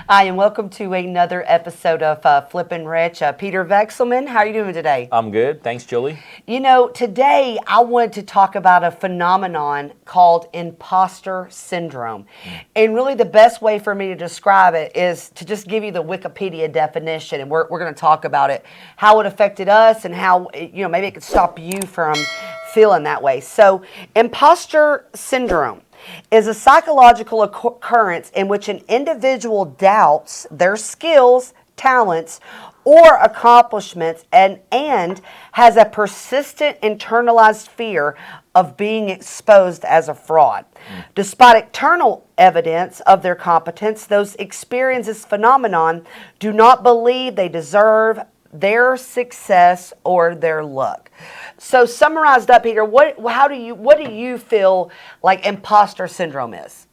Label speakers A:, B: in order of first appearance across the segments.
A: Hi, and welcome to another episode of Flippin' Rich. Peter Vexelman, how are you doing today?
B: I'm good. Thanks, Julie.
A: You know, today I wanted to talk about a phenomenon called Imposter Syndrome. And really the best way for me to describe it is to just give you the Wikipedia definition, and we're going to talk about it, how it affected us and how, maybe it could stop you from feeling that way. So, Imposter Syndrome is a psychological occurrence in which an individual doubts their skills, talents, or accomplishments and has a persistent internalized fear of being exposed as a fraud. Despite external evidence of their competence, those experiencing this phenomenon do not believe they deserve their success or their luck. So summarized up, Peter, what do you feel like imposter syndrome is?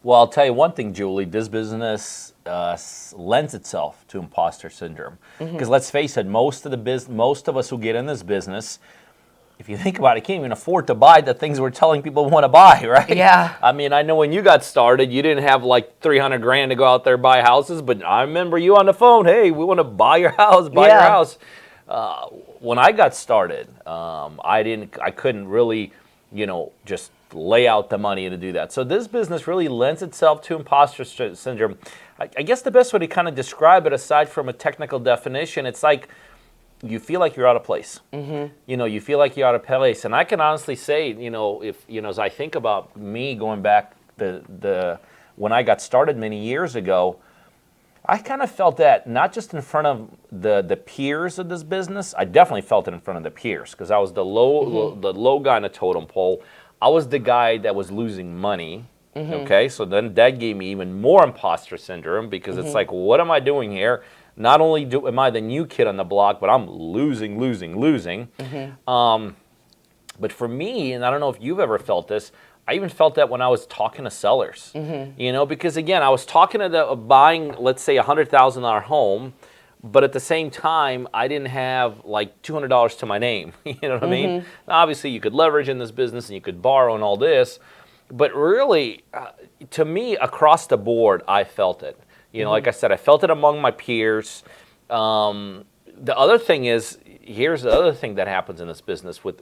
B: Well, I'll tell you one thing, Julie. This business lends itself to imposter syndrome. Because let's face it, most of us who get in this business, if you think about it, can't even afford to buy the things we're telling people we want to buy, right?
A: Yeah.
B: I mean, I know when you got started, you didn't have like $300,000 to go out there and buy houses, but I remember you on the phone, hey, we want to buy your house, your house. When I got started, I couldn't really, just lay out the money to do that. So this business really lends itself to imposter syndrome. I guess the best way to kind of describe it, aside from a technical definition, it's like you feel like you're out of place. You feel like you're out of place. And I can honestly say, as I think about me going back when I got started many years ago, I kind of felt that not just in front of the peers of this business. I definitely felt it in front of the peers because I was the low guy in the totem pole. I was the guy that was losing money. Okay, so then that gave me even more imposter syndrome because it's like, what am I doing here? Not only am I the new kid on the block, but I'm losing. But for me, and I don't know if you've ever felt this, I even felt that when I was talking to sellers, because again, I was talking to buying, let's say, $100,000 home, but at the same time, I didn't have like $200 to my name. You know what I mean? Obviously, you could leverage in this business and you could borrow and all this, but really, to me, across the board, I felt it. Like I said, I felt it among my peers. The other thing is, here's the other thing that happens in this business with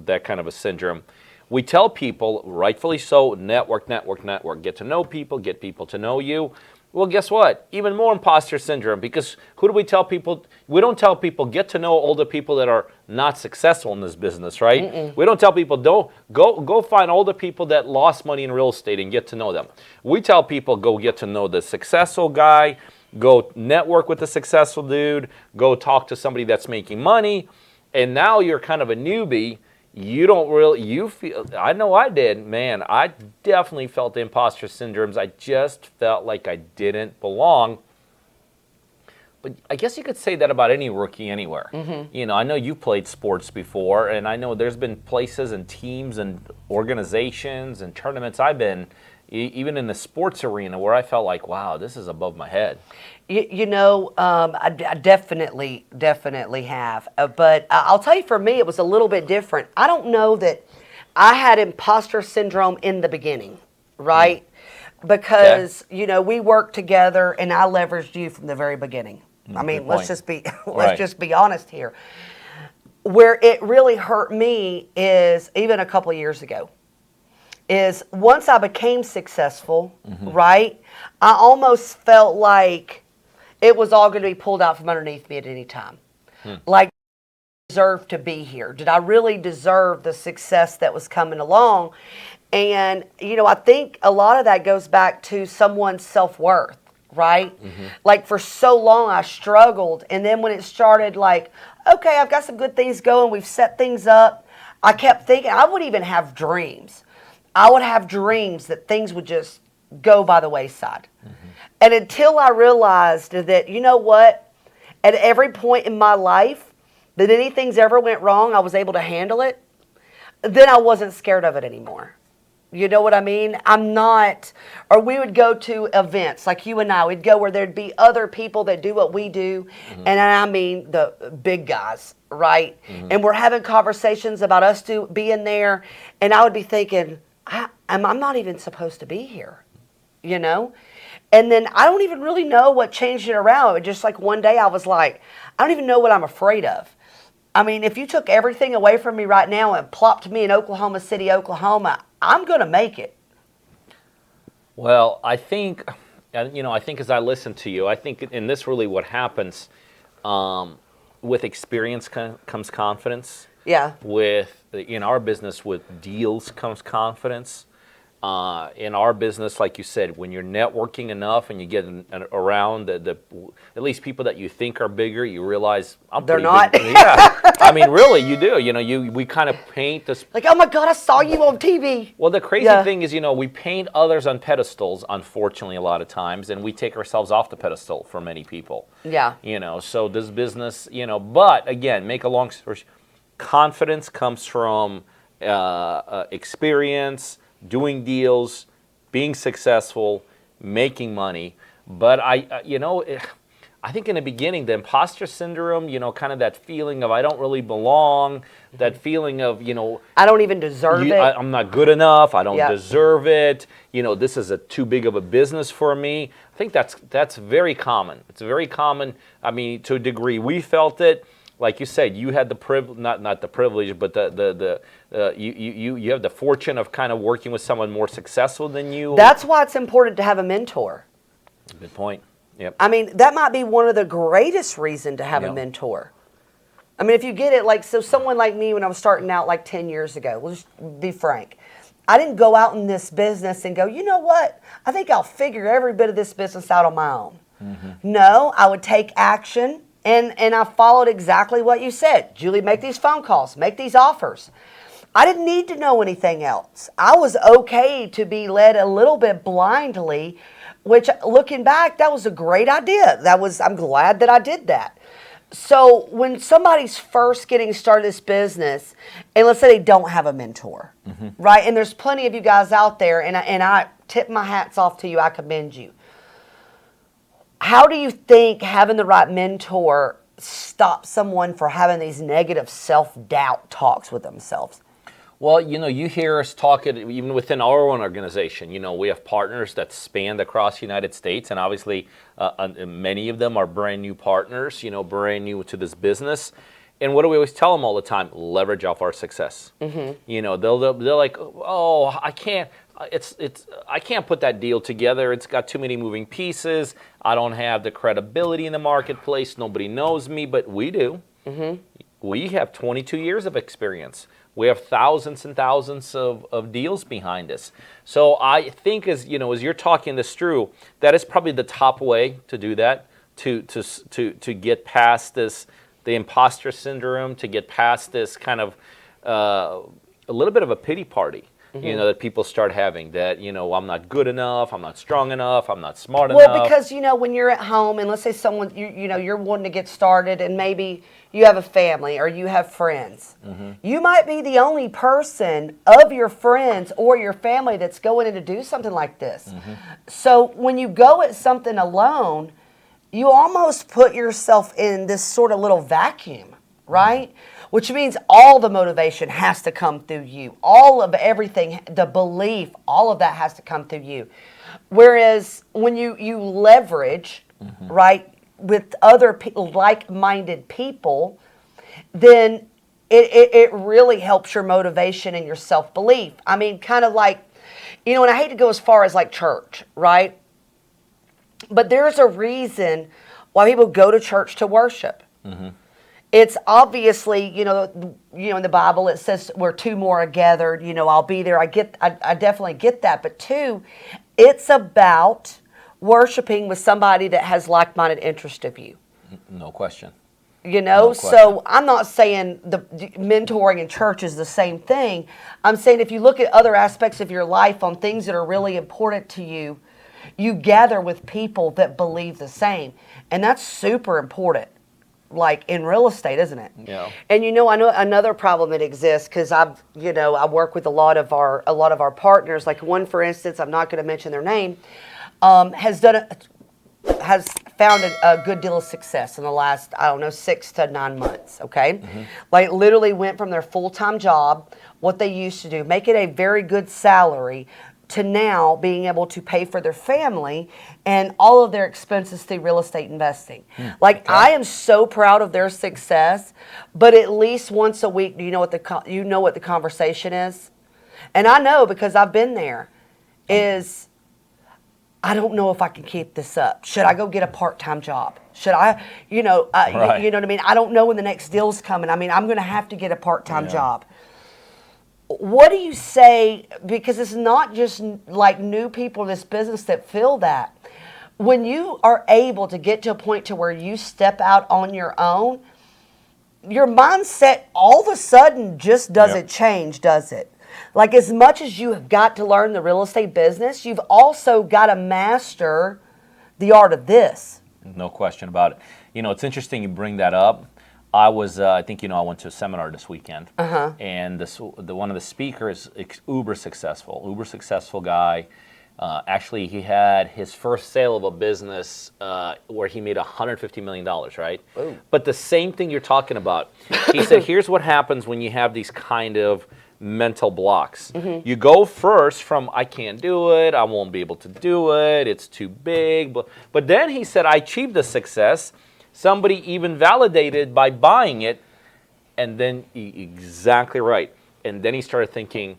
B: that kind of a syndrome. We tell people, rightfully so, network, get to know people, get people to know you. Well, guess what? Even more imposter syndrome, because who do we tell people? We don't tell people get to know older people that are not successful in this business, right? We don't tell people don't go find older people that lost money in real estate and get to know them. We tell people go get to know the successful guy, go network with the successful dude, go talk to somebody that's making money, and now you're kind of a newbie. You feel, I know I did, man, I definitely felt the imposter syndromes. I just felt like I didn't belong. But I guess you could say that about any rookie anywhere. I know you played sports before, and I know there's been places and teams and organizations and tournaments I've been, even in the sports arena, where I felt like, wow, this is above my head.
A: I definitely have. But I'll tell you, for me, it was a little bit different. I don't know that I had imposter syndrome in the beginning, right? Because, we worked together and I leveraged you from the very beginning. I mean, let's just be honest here. Where it really hurt me is even a couple of years ago. Is once I became successful, right, I almost felt like it was all going to be pulled out from underneath me at any time. Like, I deserve to be here. Did I really deserve the success that was coming along? And, I think a lot of that goes back to someone's self-worth, right? Like, for so long I struggled. And then when it started like, okay, I've got some good things going, we've set things up, I kept thinking, I would even have dreams. I would have dreams that things would just go by the wayside. And until I realized that, you know what, at every point in my life that anything's ever went wrong, I was able to handle it, then I wasn't scared of it anymore. You know what I mean? I'm not, or we would go to events like you and I, we'd go where there'd be other people that do what we do. And I mean the big guys, right? And we're having conversations about us being there. And I would be thinking, I'm not even supposed to be here, And then I don't even really know what changed it around. It just like one day I was like, I don't even know what I'm afraid of. I mean, if you took everything away from me right now and plopped me in Oklahoma City, Oklahoma, I'm going to make it.
B: Well, I think, I think as I listen to you, I think in this really what happens with experience comes confidence.
A: Yeah.
B: In our business, with deals comes confidence. In our business, like you said, when you're networking enough and you get around the at least people that you think are bigger, you realize
A: they're not.
B: Big. Yeah, I mean, really, you do. We kind of paint this
A: like, oh my God, I saw you on TV.
B: Well, the crazy thing is, we paint others on pedestals. Unfortunately, a lot of times, and we take ourselves off the pedestal for many people.
A: Yeah.
B: So this business, but again, make a long story short, confidence comes from experience, doing deals, being successful, making money. But I think in the beginning, the imposter syndrome, kind of that feeling of I don't really belong, that feeling of,
A: I don't even deserve it.
B: I'm not good enough. I don't deserve it. This is too big of a business for me. I think that's very common. It's very common. I mean, to a degree, we felt it. Like you said, you had the privilege, not the privilege, but you have the fortune of kind of working with someone more successful than you.
A: That's why it's important to have a mentor.
B: Good point. Yep.
A: I mean, that might be one of the greatest reasons to have a mentor. I mean, if you get it, so someone like me when I was starting out 10 years ago, we'll just be frank. I didn't go out in this business and go, you know what? I think I'll figure every bit of this business out on my own. Mm-hmm. No, I would take action. And I followed exactly what you said. Julie, make these phone calls, make these offers. I didn't need to know anything else. I was okay to be led a little bit blindly, which looking back, that was a great idea. I'm glad that I did that. So when somebody's first getting started this business, and let's say they don't have a mentor, right? And there's plenty of you guys out there, and I tip my hats off to you. I commend you. How do you think having the right mentor stops someone from having these negative self-doubt talks with themselves?
B: Well, you hear us talk even within our own organization. We have partners that span across the United States, and obviously many of them are brand new partners, brand new to this business. And what do we always tell them all the time? Leverage off our success. Mm-hmm. They're like, oh, I can't. I can't put that deal together. It's got too many moving pieces. I don't have the credibility in the marketplace. Nobody knows me, but we do. Mm-hmm. We have 22 years of experience. We have thousands and thousands of deals behind us. So I think as you're talking this through, that is probably the top way to do that, to get past this, the imposter syndrome, to get past this kind of a little bit of a pity party. Mm-hmm. That people start having that, I'm not good enough, I'm not strong enough, I'm not smart enough.
A: Well, because, when you're at home and let's say someone, you're wanting to get started and maybe you have a family or you have friends. Mm-hmm. You might be the only person of your friends or your family that's going in to do something like this. Mm-hmm. So when you go at something alone, you almost put yourself in this sort of little vacuum, right? Mm-hmm. Which means all the motivation has to come through you. All of everything, the belief, all of that has to come through you. Whereas when you leverage, right, with other like-minded people, then it really helps your motivation and your self-belief. I mean, kind of like, and I hate to go as far as like church, right? But there's a reason why people go to church to worship. Mm-hmm. It's obviously, in the Bible it says where two more are gathered, I'll be there. I definitely get that. But two, it's about worshiping with somebody that has like-minded interest of you.
B: No question.
A: No question. So I'm not saying the mentoring in church is the same thing. I'm saying if you look at other aspects of your life on things that are really important to you, you gather with people that believe the same. And that's super important. Like in real estate, isn't it?
B: Yeah.
A: And I know another problem that exists because I work with a lot of our partners. Like one, for instance, I'm not going to mention their name, has found a good deal of success in the last 6 to 9 months. Okay, mm-hmm. Like literally went from their full-time job, what they used to do, make it a very good salary, to now being able to pay for their family and all of their expenses through real estate investing. Like, I am so proud of their success, but at least once a week, do you know what the conversation is? And I know because I've been there, is I don't know if I can keep this up. Should I go get a part-time job? Should I, you know what I mean? I don't know when the next deal's coming. I mean, I'm going to have to get a part-time job. What do you say? Because it's not just like new people in this business that feel that. When you are able to get to a point to where you step out on your own, your mindset all of a sudden just doesn't change, does it? Like, as much as you have got to learn the real estate business, you've also got to master the art of this.
B: No question about it. You know, it's interesting you bring that up. I was, I think, I went to a seminar this weekend, and one of the speakers, uber successful guy. Actually, he had his first sale of a business where he made $150 million, right? Ooh. But the same thing you're talking about. He said, here's what happens when you have these kind of mental blocks. You go first from, I can't do it, I won't be able to do it, it's too big. But then he said, I achieved the success. Somebody even validated by buying it, and then exactly right. And then he started thinking,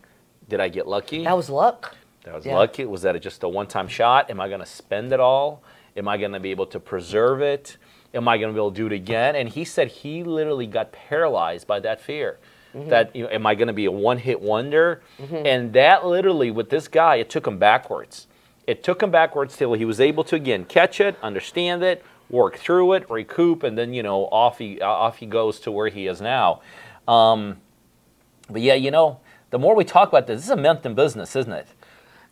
B: did I get lucky?
A: That was luck.
B: That was lucky. Was that just a one-time shot? Am I going to spend it all? Am I going to be able to preserve it? Am I going to be able to do it again? And he said he literally got paralyzed by that fear. That, am I going to be a one-hit wonder? And that literally, with this guy, it took him backwards. It took him backwards till he was able to, again, catch it, understand it, work through it, recoup, and then, off he goes to where he is now. But yeah, the more we talk about this is a mental business, isn't it?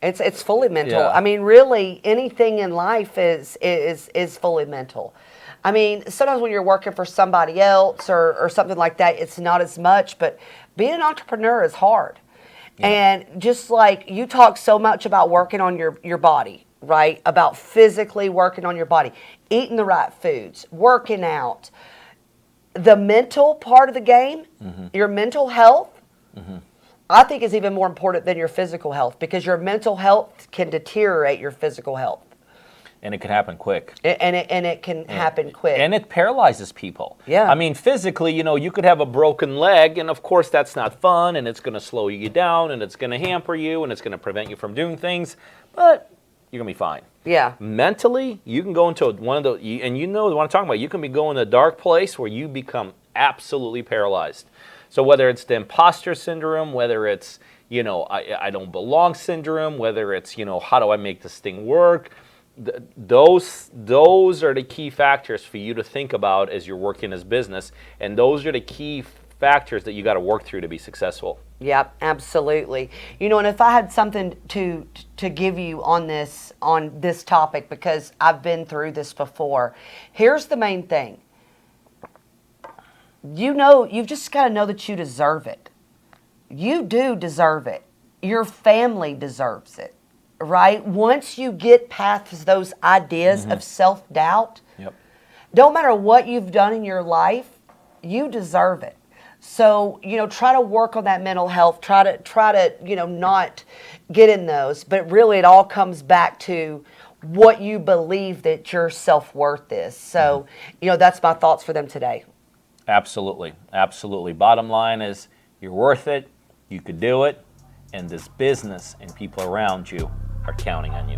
A: It's fully mental.
B: Yeah.
A: I mean, really, anything in life is fully mental. I mean, sometimes when you're working for somebody else or something like that, it's not as much, but being an entrepreneur is hard. Yeah. And just like you talk so much about working on your body, right? About physically working on your body, eating the right foods, working out. The mental part of the game, your mental health, I think is even more important than your physical health, because your mental health can deteriorate your physical health.
B: And it can happen quick.
A: And it can happen quick.
B: And it paralyzes people.
A: Yeah.
B: I mean, physically, you could have a broken leg, and of course that's not fun, and it's going to slow you down, and it's going to hamper you, and it's going to prevent you from doing things, but you're going to be fine.
A: Yeah.
B: Mentally, you can go into one of those, and what I'm talking about, you can be going to a dark place where you become absolutely paralyzed. So whether it's the imposter syndrome, whether it's, I don't belong syndrome, whether it's, how do I make this thing work? Those are the key factors for you to think about as you're working this business, and those are the key factors that you got to work through to be successful.
A: Yep, absolutely. And if I had something to give you on this topic, because I've been through this before, here's the main thing. You've just got to know that you deserve it. You do deserve it. Your family deserves it. Right? Once you get past those ideas of self-doubt, don't matter what you've done in your life, you deserve it. So, try to work on that mental health, try to, not get in those, but really it all comes back to what you believe that your self-worth is. So, that's my thoughts for them today.
B: Absolutely. Absolutely. Bottom line is you're worth it. You could do it. And this business and people around you are counting on you.